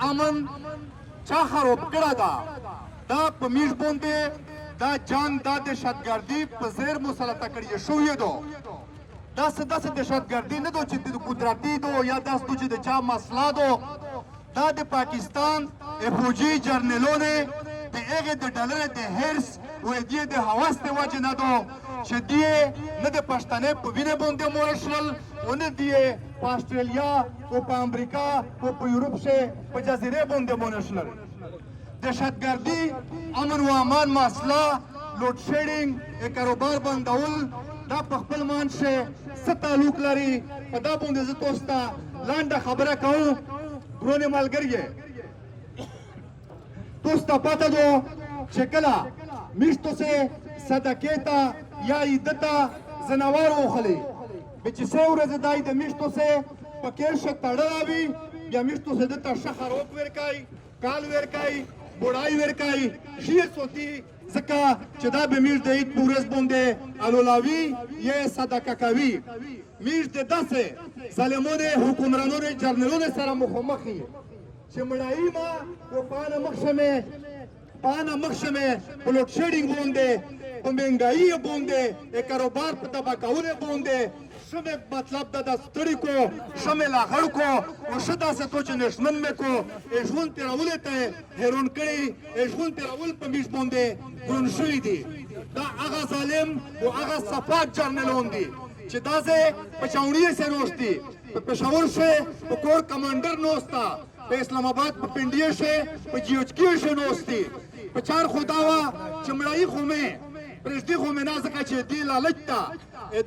امن چا خراب کړه دا په میش باندې دا جنگ دا دهشتګردي په زیر مسلطه کړی شوی دو داسې دهشتګردي نه دو چې د قدرتي دو یا داسې دو چې د چا مسله دو دا د پاکستان فوجي جرنیلونه د هغې د ډلرې د حرص و دې د هوس د وجې نه دو چې دې نه د پښتنې په وینې باندې موړ شول و نه دې په اسټرالیا او په امریکا او په یورپ کې په جزیرې باندې موړ شول دهشتګردي امن و امان مسله لوډ شیډینګ کاروبار بندول دا په خپل منځ کې څه تعلق لري په دا باندې زه تاسو ته لنډه خبره کوم ګرانې ملګري تاسو ته پته ده چې کله میشتو سے صدقې ته یا عیده ته ځناور وخلي چې څه ورځې دای د میشتو سے په کېشه تړلی وي بیا میشتو سے دته ښه خروک ورکوي کال ورکوي بوډای ورکوي ښې سوتي ځکه چې دا به میش د عید په ورځ باندې الولاوي یا صدقه کوي میش د داسې ظالمونو حکمرانونو جرنیلونو سره مخامخ وي چې مړایي ما و پانه مخ شمه په لوډ شیډینګ باندې په مهنګایي باندې کاروبار په تباه کولو باندې شمه مطلب دا ستړي کو شمه لاغړ کو او شدا سے تو چې نشمن مې کو ژوند تیرولې ته هرون کړي ژوند تیرول په میش باندې ګون شوی دي دا هغه ظالم او هغه صفات جرنیلون دي چې دا زه په چاونډي سره نوستي په پېښور شه په کور کمانډر نوستا په اسلام آباد په پنډیه شه په جیوچکی شه نوستي په چار خداوا چې مړای خو مې پرېږدي خو مې نه ځکه چې دې لالچ ته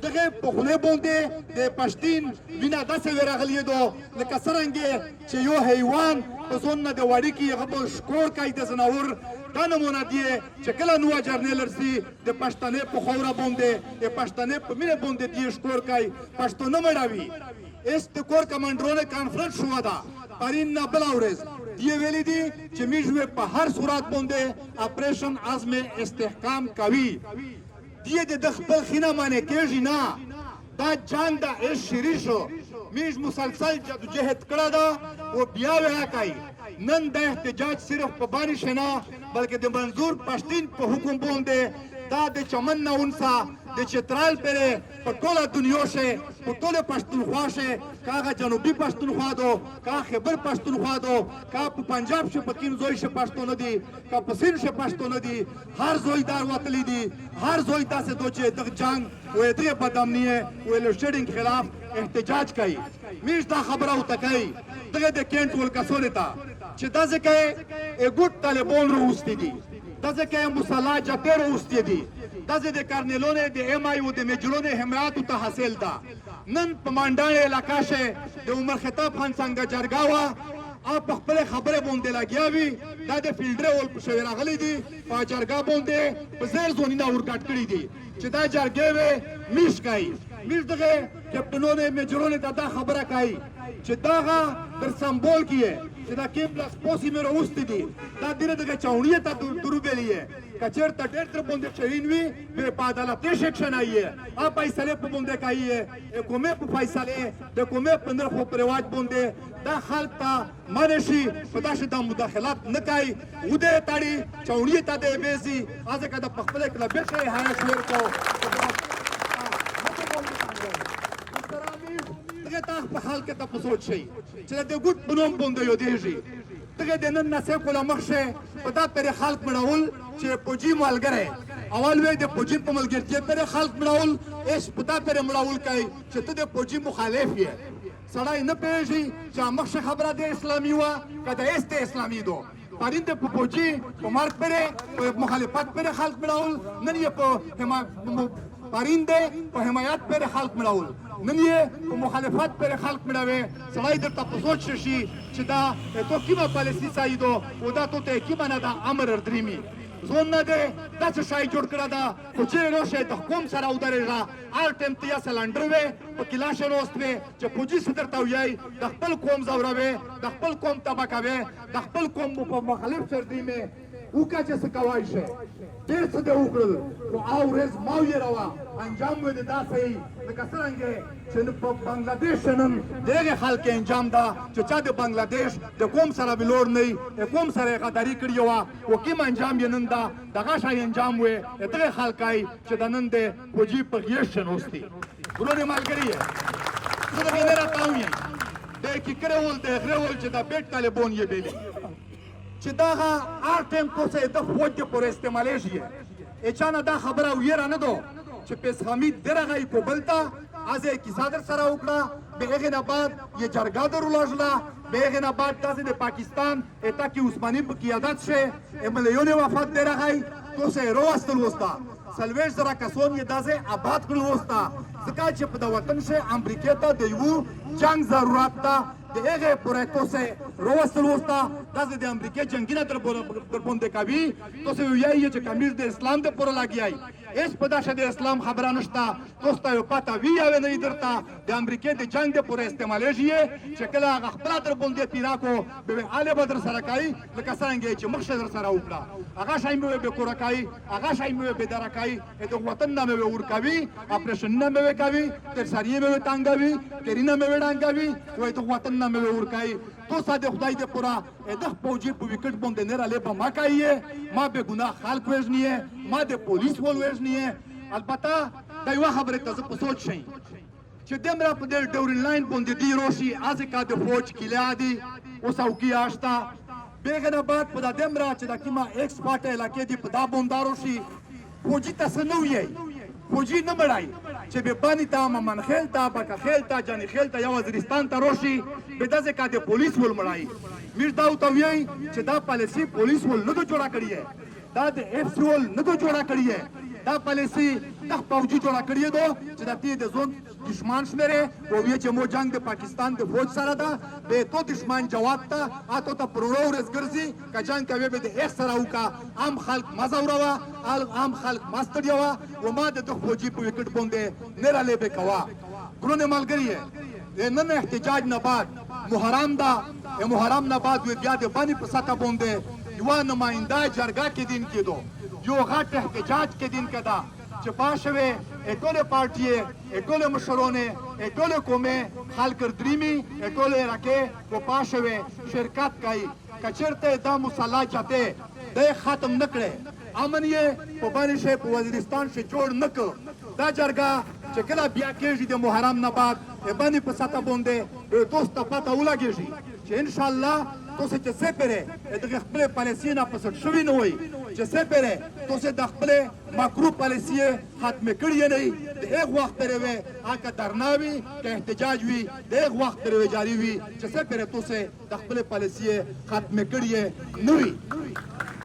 دغه په خولې باندې د پښتین وینه داسې ورغلې دو لکه څرنګه چې یو حیوان په ځون نه د وړي کې هغه به ښکور کوي د ځناور دا نمونه دی چې کله نوه جرنیل رسي د پښتنې په خاوره باندې د پښتنې په مینه باندې دې ښکور کوي پښتو نه مړوي اس د کور کمانډرونو کانفرنس شوه ده پرین نه بله ورځ دی ویلي دي چې موږ په هر صورت باندې اپریشن عزم استحکام کوي دی د خپل خینه معنی کېږي نه دا جنګ د ایش شری شو موږ مسلسل جدوجهد کړی ده او بیا وینا کوي نن د احتجاج صرف په باندې شنه بلکې د منظور پښتین په حکم باندې دا د چمن نه اونسا د چترال پرې په ټوله دنیا شه په ټوله پښتونخوا شه کاغه جنوبي پښتونخوا دو کا خیبر پښتونخوا دو کا په پنجاب شه په کیم زوی شه پښتون دي کا په سین شه پښتون دي هر زوی دار وتلی دي هر زوی داسې دوچې د جنگ و دې بدامنیه و لشډینګ خلاف احتجاج کوي میش دا خبره او تکای دغه د کینټ ول کسونه تا چې دا ځکه ګوت طالبان روستي دي دا ځکه مصالح جته روستي دي دا د کارنیلونو د ام آی او د میجرونو حمایت ته حاصل ده نن په مانډان علاقې شه د عمر خطاب خان څنګه جرګاوه اپ خپل خبره باندې لګیاوي دا د فیلډر ول په شوی راغلي دي په جرګا باندې په زیر زونینا ورکټ کړی دي چې دا جرګې وې میش کوي میش دغه کپټنونو میجرونو دا خبره کوي چې داغه در سمبول کیه چې دا کې پلاس پوسی مې راوستي دي دا ډیره دغه چاونیه ته دروبلې کچر ته ډېر تر باندې چوین وی به په عدالت سیکشن آئیه ا فیصله په باندې کوي کومه په فیصله د کومه په نر خو پرواز باندې دا خلک ته منشي په داسې د مداخلات نه کوي وده تاړي چاونیه ته دی بیزي ازکه د خپل کلب کې هاي شور کو ته په حال کې تاسو سوچ شئ چې د ګوت بنوم باندې یو دیږي دغه د نن نسه کوله مخشه په دا پر خلک مړول چې پوجي مالګره اول وې د پوجي په ملګرتیا پر خلک مړول اس پتا پر مړول کوي چې ته د پوجي مخالف یې سړی نه پیږي چې مخشه خبره د اسلامي وا کده است اسلامي دو پرینده په پوجي په مرګ پر مخالفت پر خلک مړول نن یې په پرینده په حمایت پر خلک مړول نن یې په مخالفت پر خلک مړوي سړی درته په سوچ شي چې دا تو کیمه پالیسي سایدو او دا ته کیمه نه دا امر دریمي زون نه ده دا څه شای جوړ کړه دا خو چې راشه د حکومت سره ودرېږه هر ټیم ته یا سلنډر وې په کلاش روست وې چې پوجي صدر ته وایي د خپل قوم زوروي د خپل قوم تبا کوي د خپل قوم په مخالف سر دی مې وکړه چې څه کوای شي ډېر څه دې وکړل خو او ورځ ما ویروه انجام مې د داسې لکه څرنګه چې په بنګلادیش نن د هغې خلک انجام ده چې چا د بنګلادیش د قوم سره بلور نه وي د قوم سره یې غداري کړې وه خو کوم انجام یې نن ده دغه شی انجام وی د دغې خلک چې د نن د فوجي په غېږ کې نوست دي ورونې ملګري یې زه دغې نه راته ویم د کیکرې ول د غرې ول چې دا بیټ طالبان یې بیلي چې دغه هر ټایم کوڅه د فوج پر استعمالیږي اچانه دا خبره ویره نه ده چې پیس حمید درغی کوبل ته از کی صدر سره وکړه به هغه نه بعد یې جرګه درولژله به هغه نه بعد تاسو د پاکستان اته کې عثماني په قیادت شه ملیون وفات درغی کوڅه روستل وستا سلویش زره کسون یې داسې آباد کړل وستا ځکه چې په د وطن شه امریکا ته د یو جنگ ضرورت ده د هغې پورې توسې راوستل وسته داسې د امریکا جنګونه در باندې کوي توسې ویایي چې کمیز د اسلام د پوره لګیایي هېڅ په داسې د اسلام خبره نشته تاسو ته یو پته وي یا نه درته د امریکا د جنګ د پوره استعمالیږي چې کله هغه خپله در باندې پیراکو به حاله به در سره کوي لکه څرنګه چې مخشه در سره وکړه هغه شی مې به کوره کوي هغه شی مې به دره کوي د وطن نه مې ورکوي اپریشن نه مې کوي ترسریې مې ټانګوي کرینه مې ډانګوي وای ته وطن نه مې ورکوي تو ساده خدای دې پورا د فوجي په وکټ باندې نه رالې په ما کوي ما به ګناه خلق وژنی ما د پولیس ول وژنی البته دا یو خبره تاسو په سوچ شئ چې دمرا په دې ډورین لاین باندې دی روشي از کا د فوج کلیادي او سوکی آشتا بیگنه بعد په دمرا چې د کیما ایکسپورټ علاقې دی په دا بوندارو شي فوجي تاسو نو یې فوجي نه مړای چې به باندې تا من خیل تا بک خیل تا جن خیل تا یا وزیرستان ته روشي به داسې کا د پولیس ول مړای میر دا او ته وی چې دا پالیسی پولیس ول نه جوړه کړی ہے دا د اف سی ول نه جوړه کړی ہے دا پالیسی د فوجي جوړه کړی دو چې د دې د زون دشمن شمره او وی چې مو جنگ د پاکستان د فوج سره ده به تو دشمن جواب ته اته ته پرورو ورځ ګرځي ک جنگ کوي به د اخ سره وکا عام خلک مزوروا عام خلک ماستړیوا و ما د فوجي په وکټ باندې نه را لې به کوا ګرونه ملګری نن احتجاج نه بعد محرم دا محرم نه بعد بیا د باندې په ساته باندې یو نماینده جرګه کې دین کېدو یو غټ احتجاج کې دین کدا چې پاشوي ټوله پارټي ټوله مشرونه ټوله قومه خلک دریمي ټوله راکه کو پاشوي شرکت کوي کچرته دا مصالحه چاته د ختم نکړي امن یې په باندې شه په وزیرستان شه جوړ نکړ دا جرګه چې کله بیا کېږي د محرم نه بعد باندې په ساته باندې دوست پته ولګېږي چې ان شاء الله تاسو چې څه پره د خپل پالیسي نه پسټ شوی نه وي چې څه پره تاسو د خپل ماکرو پالیسي ختم کړی نه د هغه وخت پرې وي هغه درناوي که احتجاج وي د هغه وخت پرې جاری وي چې څه پره تاسو د خپل پالیسي ختم کړی نه وي